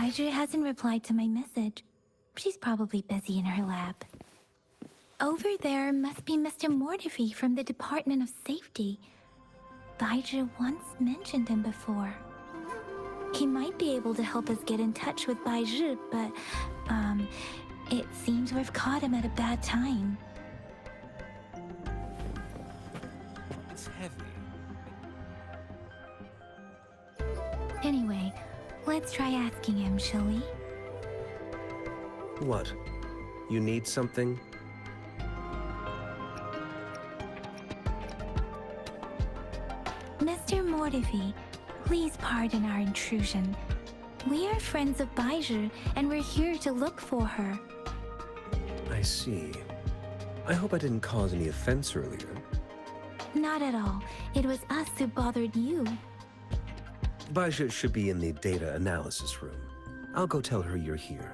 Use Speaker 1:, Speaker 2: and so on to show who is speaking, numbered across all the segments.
Speaker 1: Baizhi hasn't replied to my message. She's probably busy in her lab. Over there must be Mr. Mortifi from the Department of Safety. Baizhi once mentioned him before. He might be able to help us get in touch with Baizhi, but, it seems we've caught him at a bad time.
Speaker 2: It's heavy.
Speaker 1: Anyway, let's try asking him, shall we?
Speaker 3: What? You need something?
Speaker 1: Mr. Mortifi, please pardon our intrusion. We are friends of Baizhi, and we're here to look for her.
Speaker 3: I see. I hope I didn't cause any offense earlier.
Speaker 1: Not at all. It was us who bothered you.
Speaker 3: Baizhi should be in the data analysis room. I'll go tell her you're here.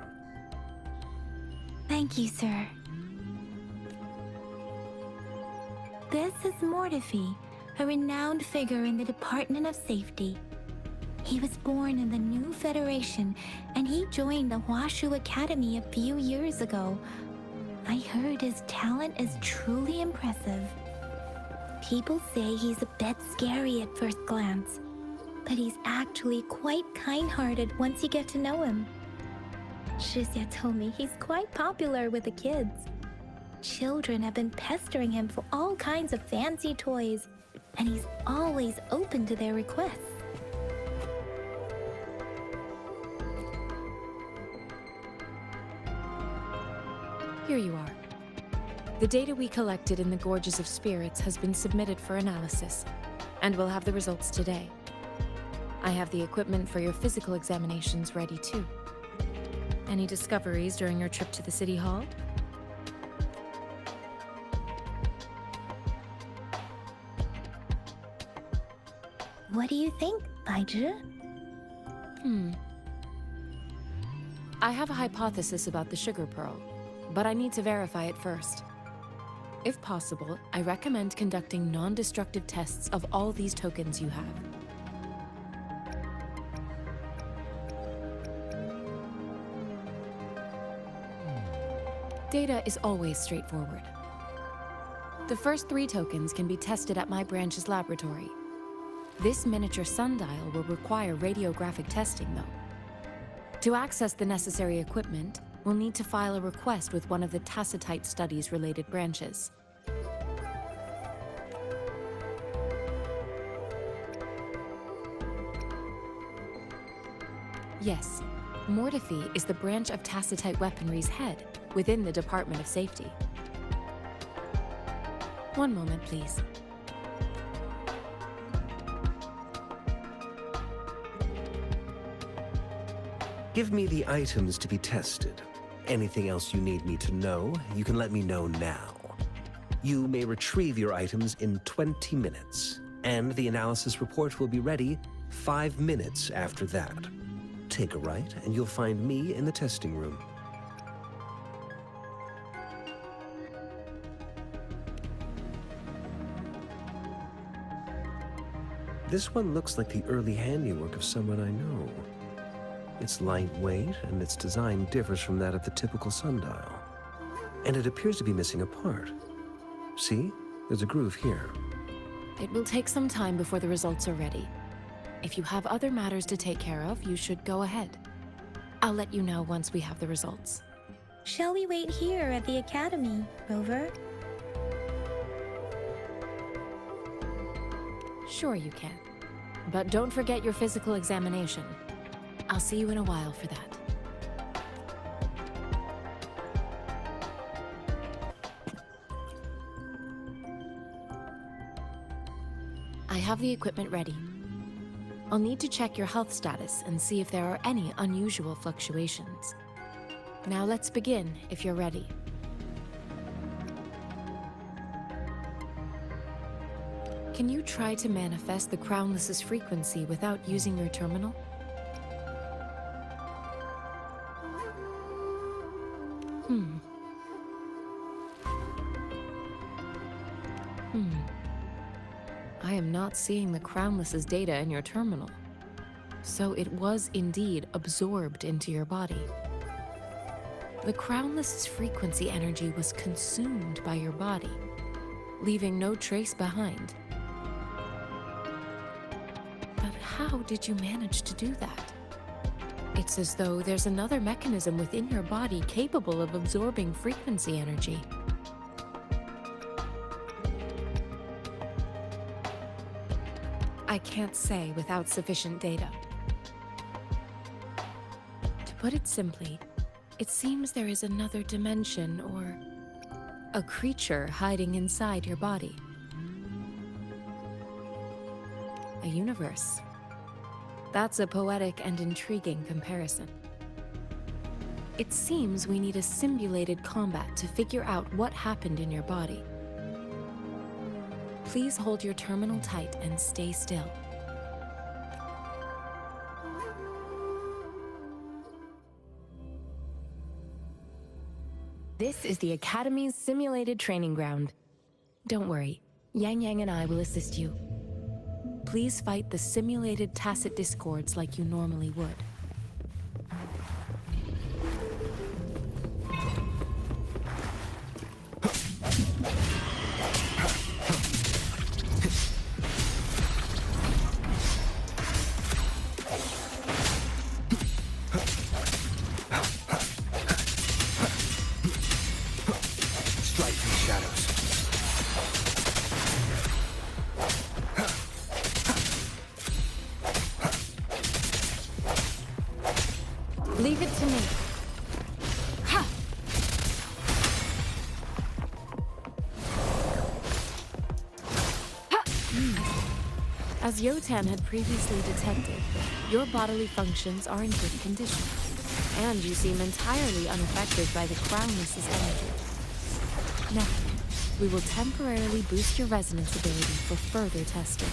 Speaker 1: Thank you, sir. This is Mortifi, a renowned figure in the Department of Safety. He was born in the new Federation, and he joined the Huashu Academy a few years ago. I heard his talent is truly impressive. People say he's a bit scary at first glance, but he's actually quite kind-hearted once you get to know him. Shixia told me he's quite popular with the kids. Children have been pestering him for all kinds of fancy toys, and he's always open to their requests.
Speaker 4: Here you are. The data we collected in the Gorges of Spirits has been submitted for analysis, and we'll have the results today. I have the equipment for your physical examinations ready too. Any discoveries during your trip to the City Hall?
Speaker 1: What do you think, Baizhi?
Speaker 4: I have a hypothesis about the sugar pearl, but I need to verify it first. If possible, I recommend conducting non-destructive tests of all these tokens you have. Data is always straightforward. The first 3 tokens can be tested at my branch's laboratory. This miniature sundial will require radiographic testing, though. To access the necessary equipment, we'll need to file a request with one of the Tacitite Studies related branches. Yes, Mortifi is the branch of Tacitite Weaponry's head within the Department of Safety. One moment, please.
Speaker 3: Give me the items to be tested. Anything else you need me to know, you can let me know now. You may retrieve your items in 20 minutes, and the analysis report will be ready 5 minutes after that. Take a right, and you'll find me in the testing room. This one looks like the early handiwork of someone I know. It's lightweight, and its design differs from that of the typical sundial. And it appears to be missing a part. See? There's a groove here.
Speaker 4: It will take some time before the results are ready. If you have other matters to take care of, you should go ahead. I'll let you know once we have the results.
Speaker 1: Shall we wait here at the Academy, Rover?
Speaker 4: Sure you can. But don't forget your physical examination. I'll see you in a while for that. I have the equipment ready. I'll need to check your health status and see if there are any unusual fluctuations. Now let's begin, if you're ready. Can you try to manifest the Crownless's frequency without using your terminal? I am not seeing the Crownless's data in your terminal. So it was indeed absorbed into your body. The Crownless's frequency energy was consumed by your body, leaving no trace behind. But how did you manage to do that? It's as though there's another mechanism within your body capable of absorbing frequency energy. I can't say without sufficient data. To put it simply, it seems there is another dimension or a creature hiding inside your body. A universe. That's a poetic and intriguing comparison. It seems we need a simulated combat to figure out what happened in your body. Please hold your terminal tight and stay still. This is the Academy's simulated training ground. Don't worry, Yang Yang and I will assist you. Please fight the simulated tacit discords like you normally would. Leave it to me. Ha! Ha! As Yotan had previously detected, your bodily functions are in good condition, and you seem entirely unaffected by the Crownless's energy. Now, we will temporarily boost your resonance ability for further testing.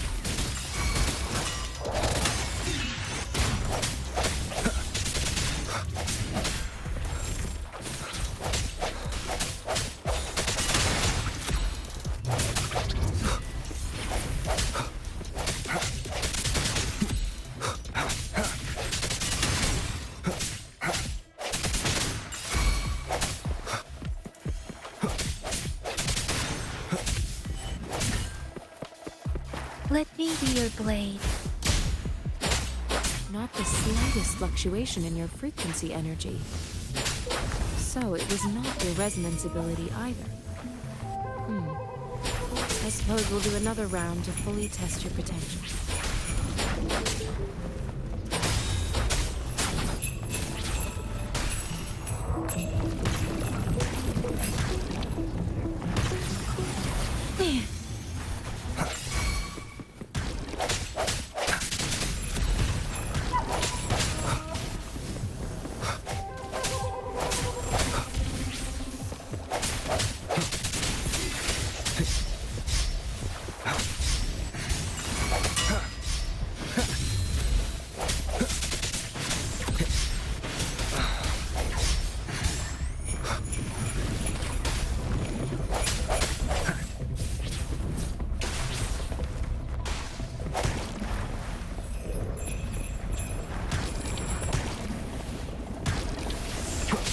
Speaker 1: Let me be your blade.
Speaker 4: Not the slightest fluctuation in your frequency energy. So it was not your resonance ability either. I suppose we'll do another round to fully test your potential.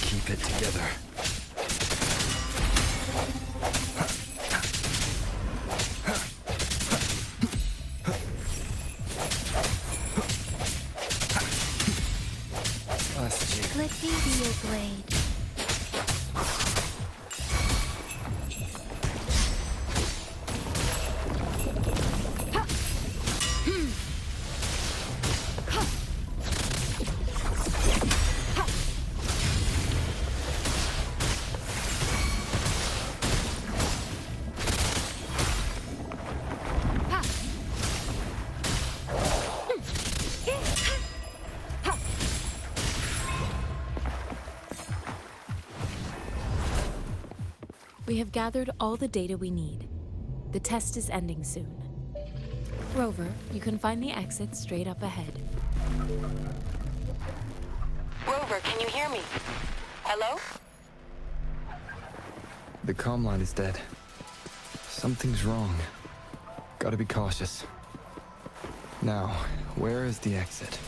Speaker 2: Keep it together.
Speaker 1: Let me be your blade.
Speaker 4: We have gathered all the data we need. The test is ending soon. Rover, you can find the exit straight up ahead.
Speaker 5: Rover, can you hear me? Hello?
Speaker 6: The comm line is dead. Something's wrong. Gotta be cautious. Now, where is the exit?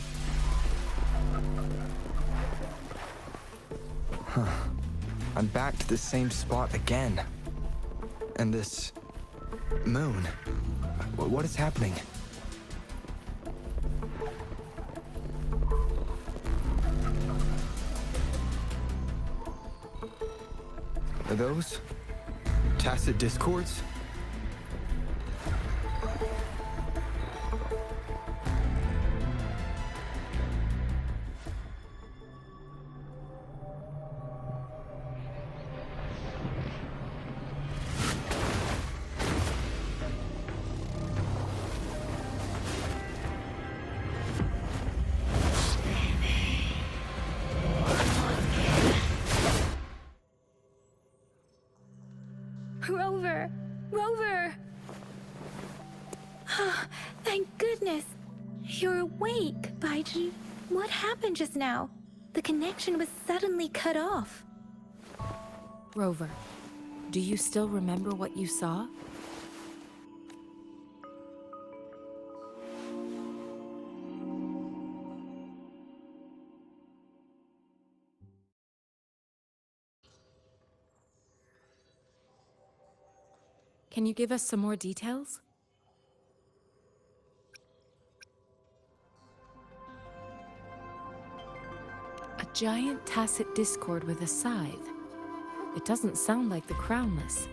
Speaker 6: I'm back to the same spot again. And this moon. What is happening? Are those tacit discords?
Speaker 1: Rover! Rover! Thank goodness! You're awake, Baiji. What happened just now? The connection was suddenly cut off.
Speaker 4: Rover, do you still remember what you saw? Can you give us some more details? A giant tacit discord with a scythe. It doesn't sound like the Crownless.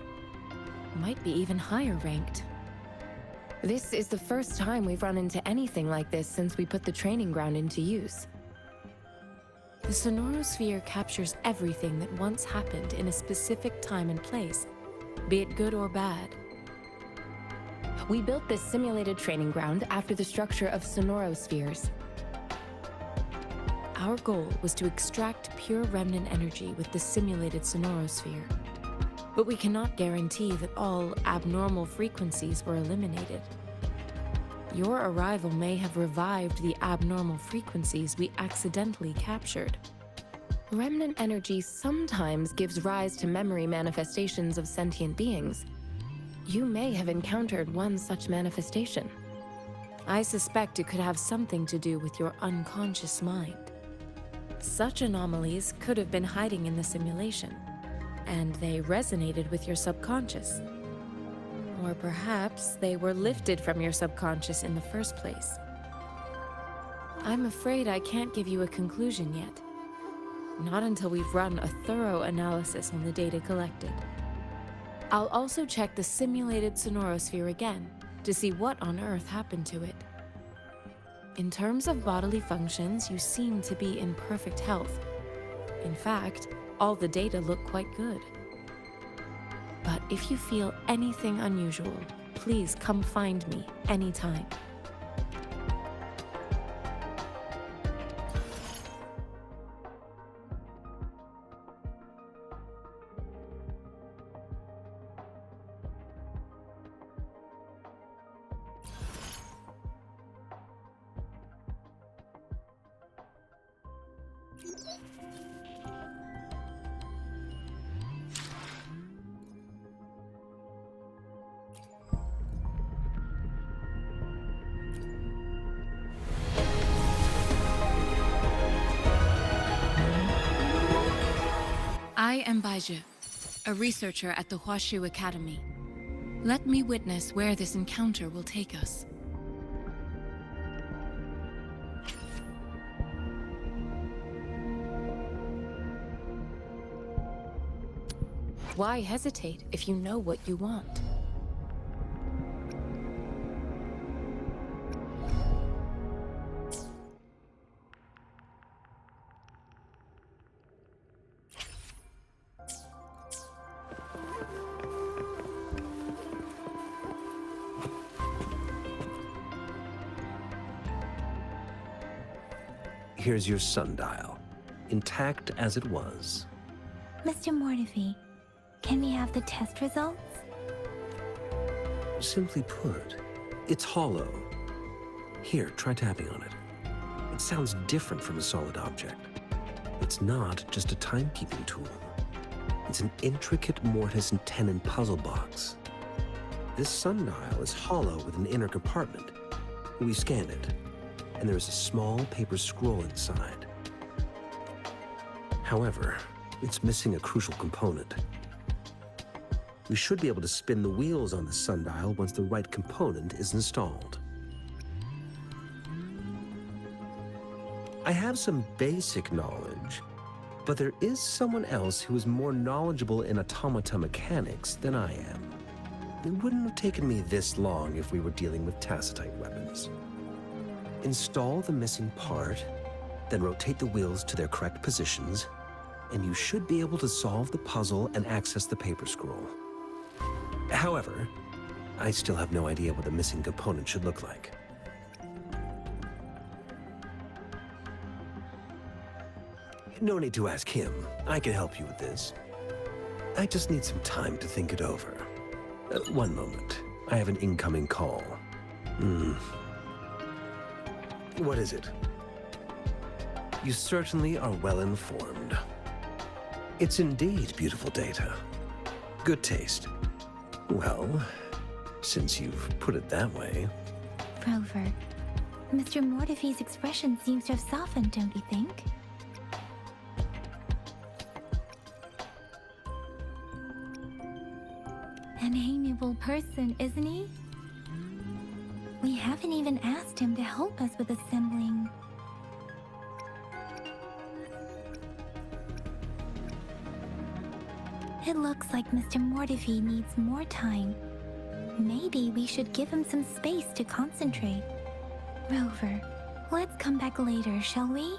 Speaker 4: Might be even higher ranked. This is the first time we've run into anything like this since we put the training ground into use. The Sonorosphere captures everything that once happened in a specific time and place, be it good or bad. We built this simulated training ground after the structure of Sonorospheres. Our goal was to extract pure remnant energy with the simulated Sonorosphere. But we cannot guarantee that all abnormal frequencies were eliminated. Your arrival may have revived the abnormal frequencies we accidentally captured. Remnant energy sometimes gives rise to memory manifestations of sentient beings. You may have encountered one such manifestation. I suspect it could have something to do with your unconscious mind. Such anomalies could have been hiding in the simulation, and they resonated with your subconscious. Or perhaps they were lifted from your subconscious in the first place. I'm afraid I can't give you a conclusion yet. Not until we've run a thorough analysis on the data collected. I'll also check the simulated Sonorosphere again to see what on Earth happened to it. In terms of bodily functions, you seem to be in perfect health. In fact, all the data look quite good. But if you feel anything unusual, please come find me anytime. I am Baizhi, a researcher at the Huashu Academy. Let me witness where this encounter will take us. Why hesitate if you know what you want?
Speaker 3: Here's your sundial, intact as it was.
Speaker 1: Mr. Mortefi, can we have the test results?
Speaker 3: Simply put, it's hollow. Here, try tapping on it. It sounds different from a solid object. It's not just a timekeeping tool. It's an intricate mortise and tenon puzzle box. This sundial is hollow with an inner compartment. We scanned it, and there is a small paper scroll inside. However, It's missing a crucial component. We should be able to spin the wheels on the sundial once the right component is installed. I have some basic knowledge, but there is someone else who is more knowledgeable in automata mechanics than I am. It wouldn't have taken me this long if we were dealing with tacitite weapons. Install the missing part, then rotate the wheels to their correct positions, and you should be able to solve the puzzle and access the paper scroll. However, I still have no idea what the missing component should look like. No need to ask him. I can help you with this. I just need some time to think it over. One moment. I have an incoming call. What is it? You certainly are well informed. It's indeed beautiful data. Good taste. Well, since you've put it that way.
Speaker 1: Rover, Mr. Mortefi's expression seems to have softened, don't you think? An amiable person, isn't he? We haven't even asked him to help us with assembling. It looks like Mr. Mortefi needs more time. Maybe we should give him some space to concentrate. Rover, let's come back later, shall we?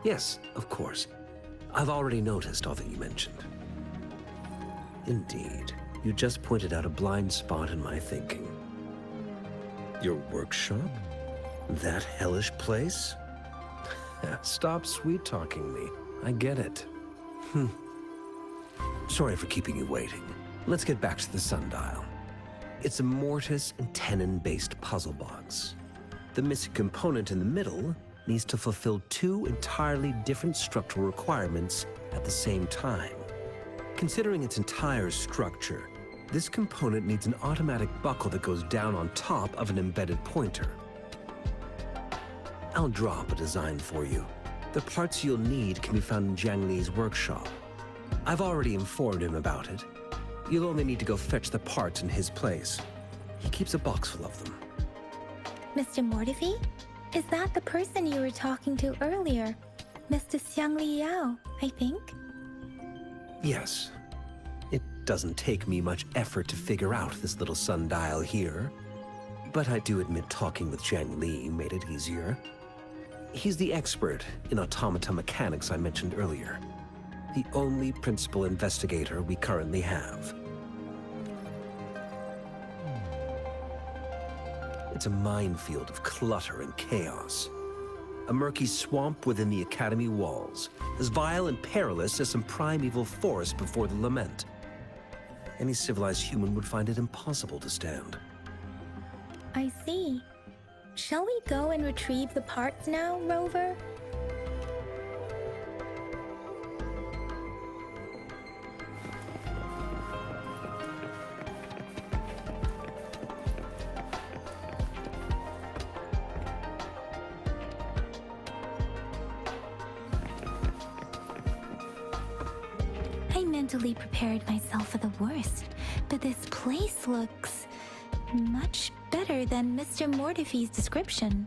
Speaker 3: Yes, of course. I've already noticed all that you mentioned. Indeed, you just pointed out a blind spot in my thinking. Your workshop? That hellish place? Stop sweet-talking me. I get it. Sorry for keeping you waiting. Let's get back to the sundial. It's a mortise and tenon-based puzzle box. The missing component in the middle needs to fulfill two entirely different structural requirements at the same time. Considering its entire structure, this component needs an automatic buckle that goes down on top of an embedded pointer. I'll draw up a design for you. The parts you'll need can be found in Jiang Li's workshop. I've already informed him about it. You'll only need to go fetch the parts in his place. He keeps a box full of them.
Speaker 1: Mr. Mortefi? Is that the person you were talking to earlier? Mr. Xiang Liao, I think?
Speaker 3: Yes. It doesn't take me much effort to figure out this little sundial here. But I do admit talking with Jiang Li made it easier. He's the expert in automata mechanics I mentioned earlier. The only principal investigator we currently have. It's a minefield of clutter and chaos. A murky swamp within the Academy walls, as vile and perilous as some primeval forest before the lament. Any civilized human would find it impossible to stand.
Speaker 1: I see. Shall we go and retrieve the parts now, Rover? I mentally prepared myself for the worst, but this place looks much better than Mr. Mortefi's description.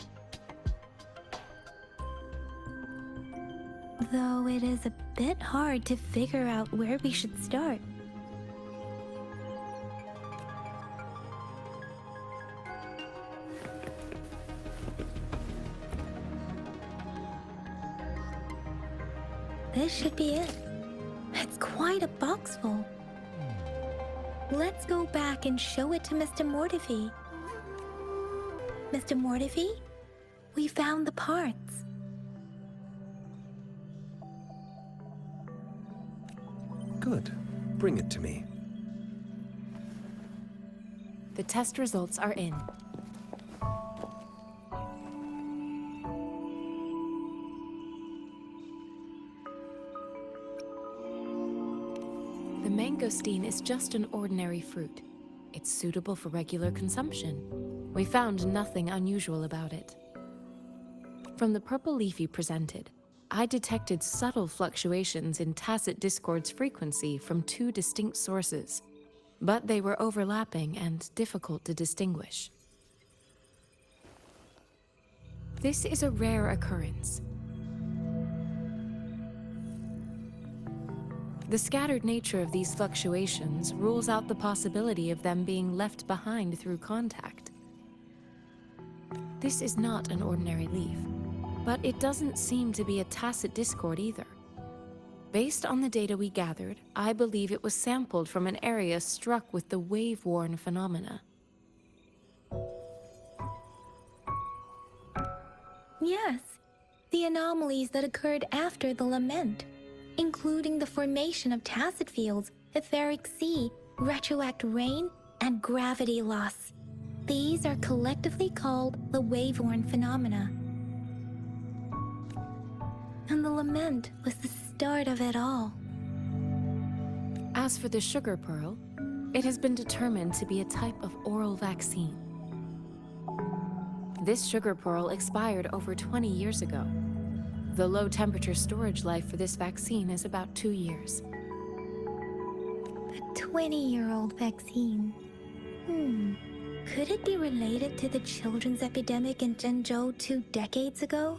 Speaker 1: Though it is a bit hard to figure out where we should start. This should be it. It's quite a box full. Let's go back and show it to Mr. Mortefi. Mr. Mortefi, we found the parts.
Speaker 3: Good. Bring it to me.
Speaker 4: The test results are in. The mangosteen is just an ordinary fruit. It's suitable for regular consumption. We found nothing unusual about it. From the purple leaf you presented, I detected subtle fluctuations in tacit discord's frequency from two distinct sources, but they were overlapping and difficult to distinguish. This is a rare occurrence. The scattered nature of these fluctuations rules out the possibility of them being left behind through contact. This is not an ordinary leaf, but it doesn't seem to be a tacit discord either. Based on the data we gathered, I believe it was sampled from an area struck with the wave-worn phenomena.
Speaker 1: Yes, the anomalies that occurred after the lament, including the formation of tacit fields, etheric sea, retroact rain, and gravity loss. These are collectively called the wave-worn phenomena. And the lament was the start of it all.
Speaker 4: As for the sugar pearl, it has been determined to be a type of oral vaccine. This sugar pearl expired over 20 years ago. The low-temperature storage life for this vaccine is about 2 years.
Speaker 1: A 20-year-old vaccine. Could it be related to the children's epidemic in Zhengzhou 2 decades ago?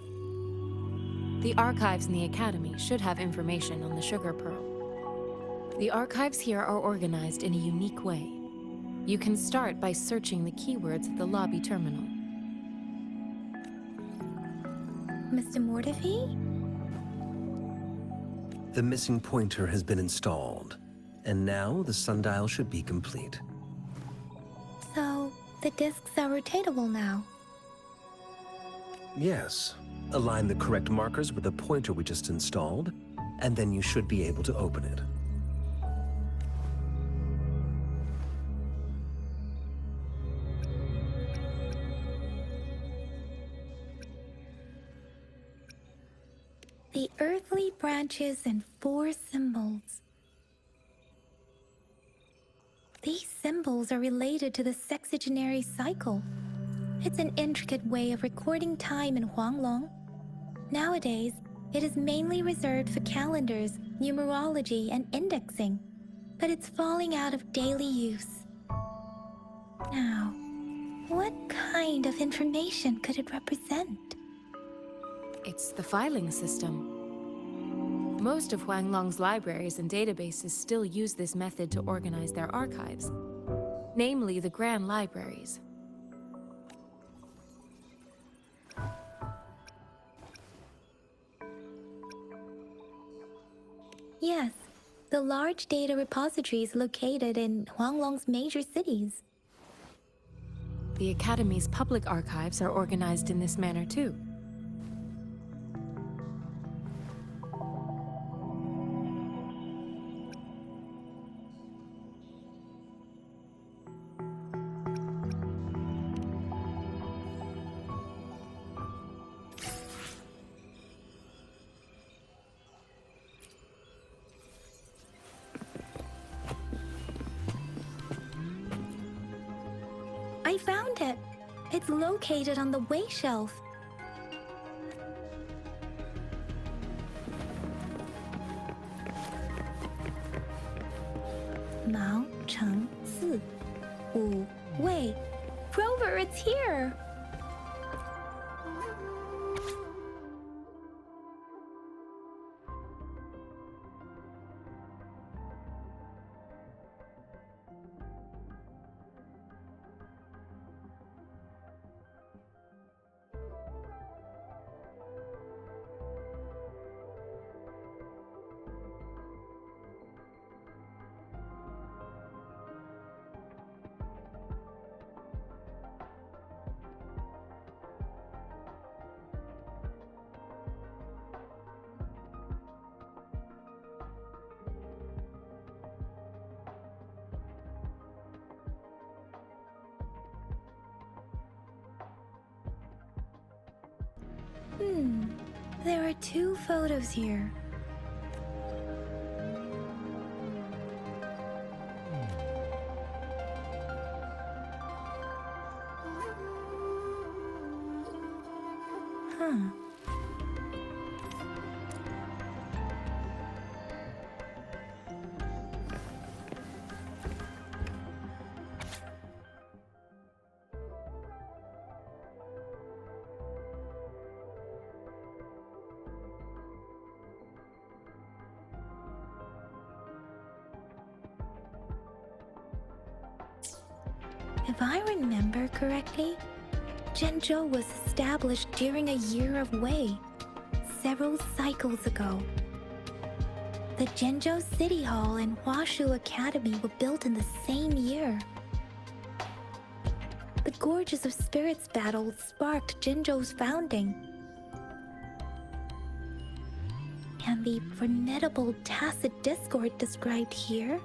Speaker 4: The archives in the Academy should have information on the sugar pearl. The archives here are organized in a unique way. You can start by searching the keywords at the lobby terminal.
Speaker 1: Mr. Mortefi?
Speaker 3: The missing pointer has been installed, and now the sundial should be complete.
Speaker 1: So, the discs are rotatable now.
Speaker 3: Yes. Align the correct markers with the pointer we just installed, and then you should be able to open it.
Speaker 1: The earthly branches and 4 symbols. These symbols are related to the sexagenary cycle. It's an intricate way of recording time in Huanglong. Nowadays, it is mainly reserved for calendars, numerology, and indexing, but it's falling out of daily use. Now, what kind of information could it represent?
Speaker 4: It's the filing system. Most of Huanglong's libraries and databases still use this method to organize their archives, namely the Grand Libraries.
Speaker 1: Yes, the large data repositories located in Huanglong's major cities.
Speaker 4: The Academy's public archives are organized in this manner too.
Speaker 1: I found it. It's located on the way shelf. Mao Cheng Si Wu Wei. Rover, it's here! There are 2 photos here. If I remember correctly, Zhenzhou was established during a year of Wei, several cycles ago. The Zhenzhou City Hall and Huashu Academy were built in the same year. The Gorges of Spirits battle sparked Zhenzhou's founding. And the formidable tacit discord described here?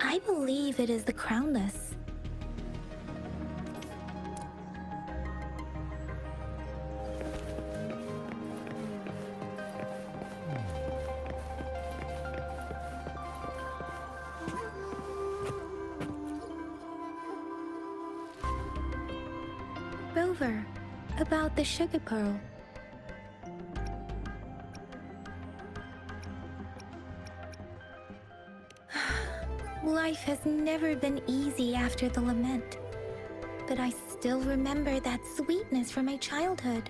Speaker 1: I believe it is the Crownless. Rover, about the sugar pearl. Life has never been easy after the lament, but I still remember that sweetness from my childhood.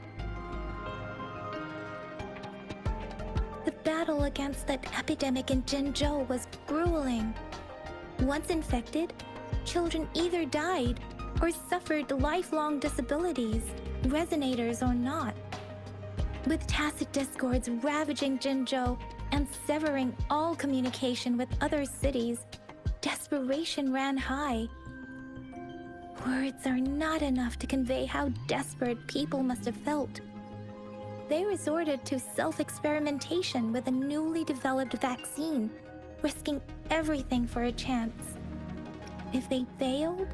Speaker 1: The battle against that epidemic in Zhenzhou was grueling. Once infected, children either died or suffered lifelong disabilities, resonators or not. With tacit discords ravaging Zhenzhou and severing all communication with other cities, desperation ran high. Words are not enough to convey how desperate people must have felt. They resorted to self-experimentation with a newly developed vaccine, risking everything for a chance. If they failed,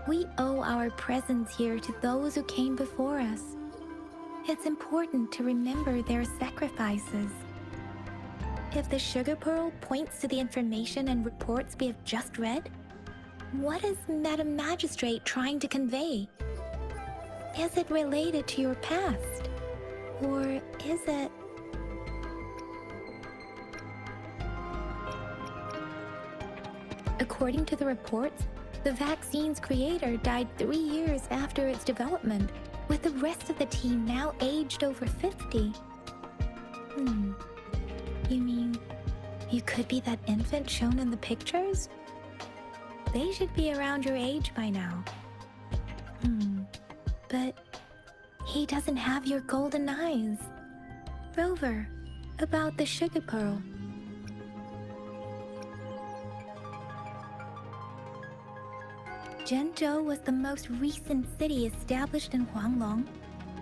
Speaker 1: we owe our presence here to those who came before us. It's important to remember their sacrifices. If the sugar pearl points to the information and reports we have just read, what is Madam Magistrate trying to convey? Is it related to your past? Or is it... According to the reports, the vaccine's creator died 3 years after its development, with the rest of the team now aged over 50. You mean you could be that infant shown in the pictures? They should be around your age by now. But he doesn't have your golden eyes. Rover, about the sugar pearl. Zhenzhou was the most recent city established in Huanglong.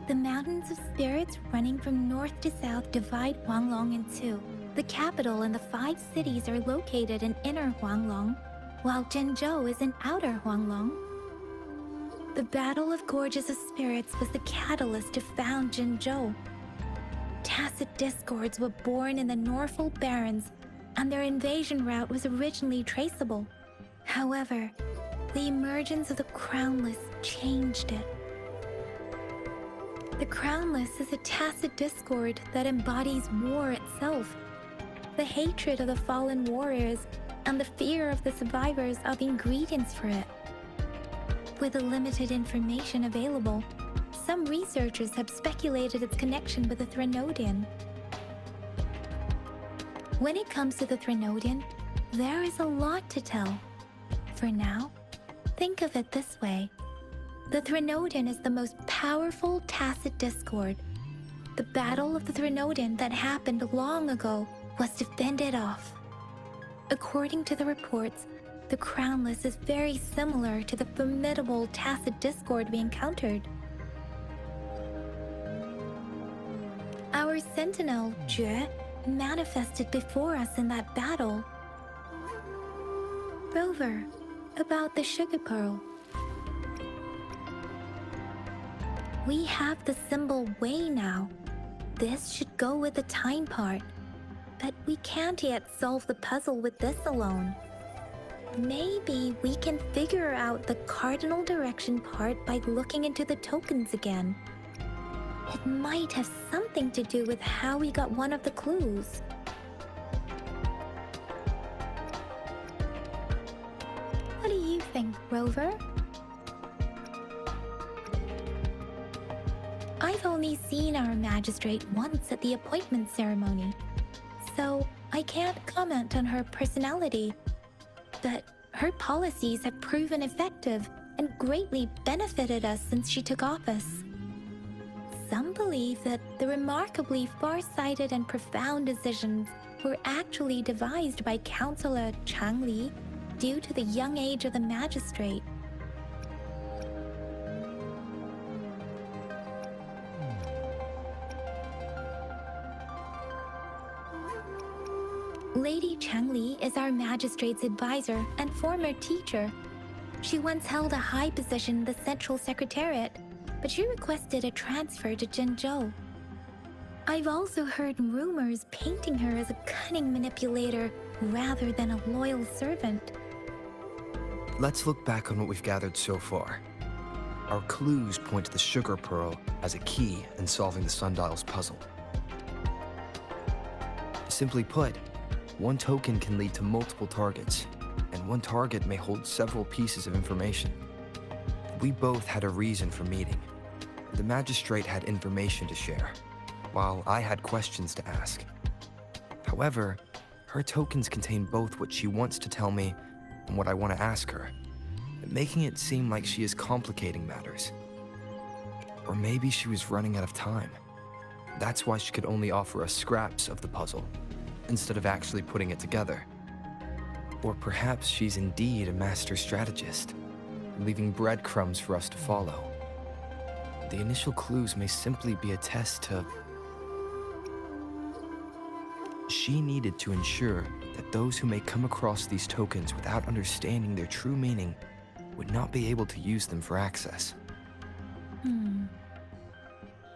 Speaker 1: The mountains of spirits running from north to south divide Huanglong in two. The capital and the 5 cities are located in inner Huanglong, while Zhenzhou is in outer Huanglong. The Battle of Gorges of Spirits was the catalyst to found Zhenzhou. Tacit discords were born in the Norfolk Barrens, and their invasion route was originally traceable. However, the emergence of the Crownless changed it. The Crownless is a tacit discord that embodies war itself. The hatred of the fallen warriors and the fear of the survivors are the ingredients for it. With the limited information available, some researchers have speculated its connection with the Threnodian. When it comes to the Threnodian, there is a lot to tell. For now, think of it this way. The Threnodian is the most powerful tacit discord. The Battle of the Threnodian that happened long ago was to fend it off. According to the reports, the Crownless is very similar to the formidable tacit discord we encountered. Our sentinel, Jue, manifested before us in that battle. Rover, about the sugar pearl. We have the symbol Wei now. This should go with the time part. but we can't yet solve the puzzle with this alone. Maybe we can figure out the cardinal direction part by looking into the tokens again. It might have something to do with how we got one of the clues. What do you think, Rover? I've only seen our magistrate once at the appointment ceremony, so I can't comment on her personality. But her policies have proven effective and greatly benefited us since she took office. Some believe that the remarkably far-sighted and profound decisions were actually devised by Councillor Chang Li due to the young age of the magistrate. Lady Chang Li is our magistrate's advisor and former teacher. She once held a high position in the Central Secretariat, but she requested a transfer to Zhengzhou. I've also heard rumors painting her as a cunning manipulator rather than a loyal servant.
Speaker 6: Let's look back on what we've gathered so far. Our clues point to the sugar pearl as a key in solving the sundial's puzzle. Simply put, one token can lead to multiple targets, and one target may hold several pieces of information. We both had a reason for meeting. The magistrate had information to share, while I had questions to ask. However, her tokens contain both what she wants to tell me and what I want to ask her, making it seem like she is complicating matters. Or maybe she was running out of time. That's why she could only offer us scraps of the puzzle, instead of actually putting it together. Or perhaps she's indeed a master strategist, leaving breadcrumbs for us to follow. The initial clues may simply be a test to... She needed to ensure that those who may come across these tokens without understanding their true meaning would not be able to use them for access.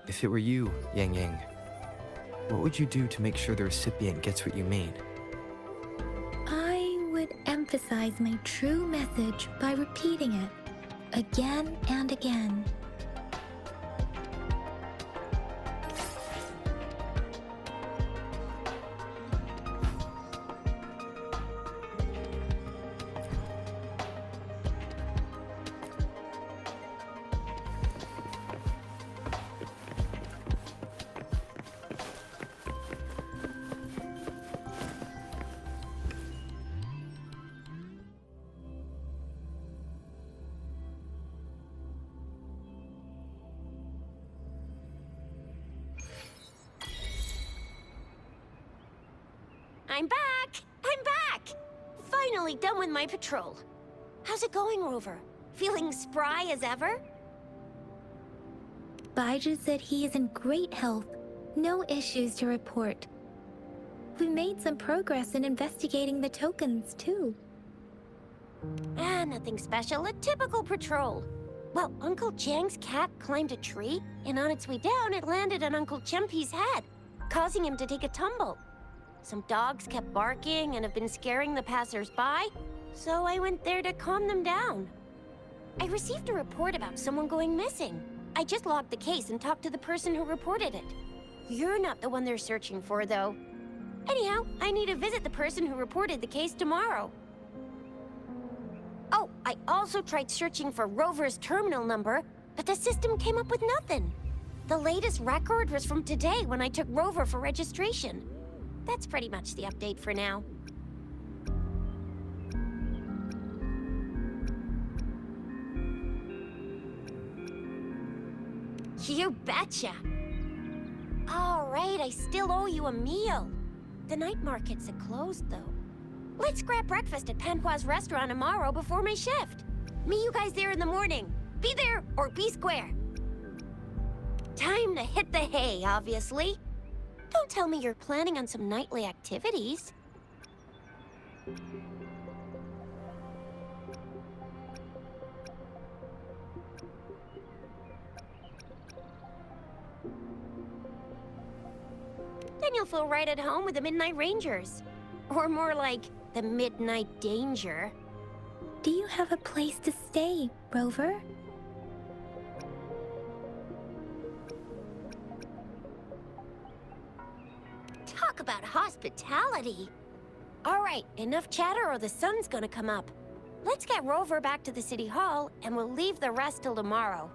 Speaker 6: If it were you, Yang Yang, what would you do to make sure the recipient gets what you mean?
Speaker 1: I would emphasize my true message by repeating it again and again.
Speaker 7: I'm back! I'm back! Finally done with my patrol. How's it going, Rover? Feeling spry as ever?
Speaker 1: Baiju said he is in great health. No issues to report. We made some progress in investigating the tokens, too.
Speaker 7: Nothing special. A typical patrol. Well, Uncle Chang's cat climbed a tree, and on its way down, it landed on Uncle Chempi's head, causing him to take a tumble. Some dogs kept barking and have been scaring the passers-by, so I went there to calm them down. I received a report about someone going missing. I just logged the case and talked to the person who reported it. You're not the one they're searching for, though. Anyhow, I need to visit the person who reported the case tomorrow. Oh, I also tried searching for Rover's terminal number, but the system came up with nothing. The latest record was from today when I took Rover for registration. That's pretty much the update for now. You betcha! All right, I still owe you a meal. The night markets are closed, though. Let's grab breakfast at Panhua's restaurant tomorrow before my shift. Meet you guys there in the morning. Be there or be square. Time to hit the hay, obviously. Don't tell me you're planning on some nightly activities. then you'll feel right at home with the Midnight Rangers. Or more like the Midnight Danger.
Speaker 1: Do you have a place to stay, Rover?
Speaker 7: Talk about hospitality. All right, enough chatter or the sun's gonna come up. Let's get Rover back to the city hall, and we'll leave the rest till tomorrow.